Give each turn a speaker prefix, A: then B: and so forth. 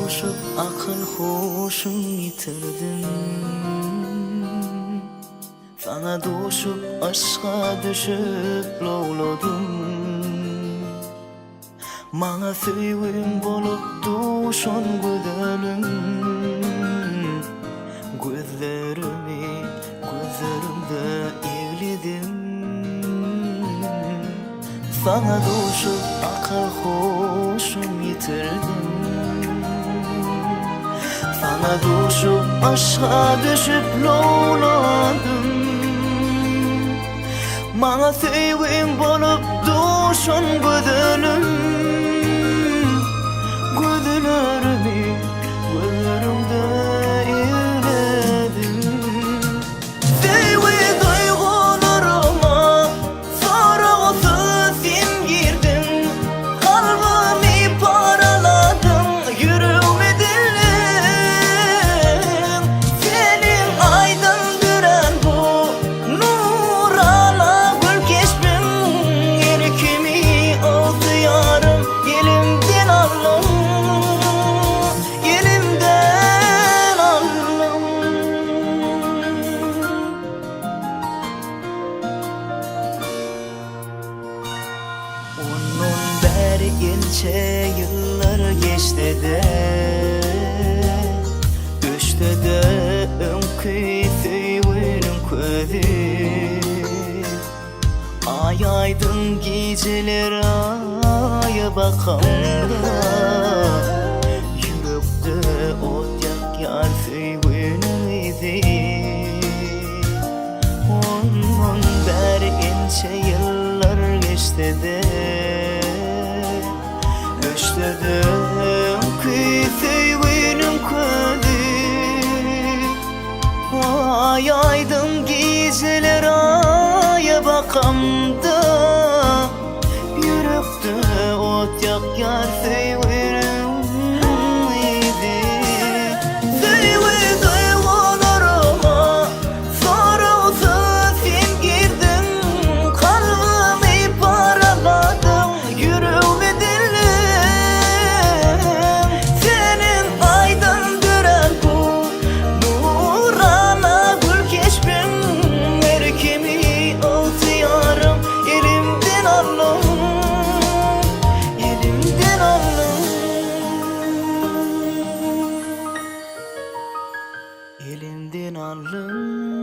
A: doğuşup akıl hoşum yitirdim. Sana doğuşup aşka düşüp lovladım. Bana söýgün bolup duşan gözelim. Gözlerimde egledim. Sana doğuşup akıl hoşum yitirdim. Sana doğuşup aşka düşüp lovladım. Bana söýgün bolup duşan gözelim. Gözlerimde egledim. Söýgü duygularıma soragusuz sen girdin. Kalbimi paraladın, yüreğime dildin. Senin aydındıran bu nurala gül keşfin. Erkimi oldu yarım, elimden aldım. Onun beri gençe yıllar geçti de düştü de ömkü söýgünün közü. Ay aydın geceler aya bakamda. Yürekde ot yakar söýgünün izi. Onun beri gençe yıllar geçti de düştü de ömkü söýgünün közü. Ay aydın geceler aya bakamda. Yürekde ot yakar söýgünün izi. Söýgü duygularıma soragusuz sen girdin. Kalbimi paraladın, yüreğime dildin. Senin aydındıran bu nurana gül keşfin. Erkimi oldu yarım, elimden aldım. Elimden aldım. Elimden aldım.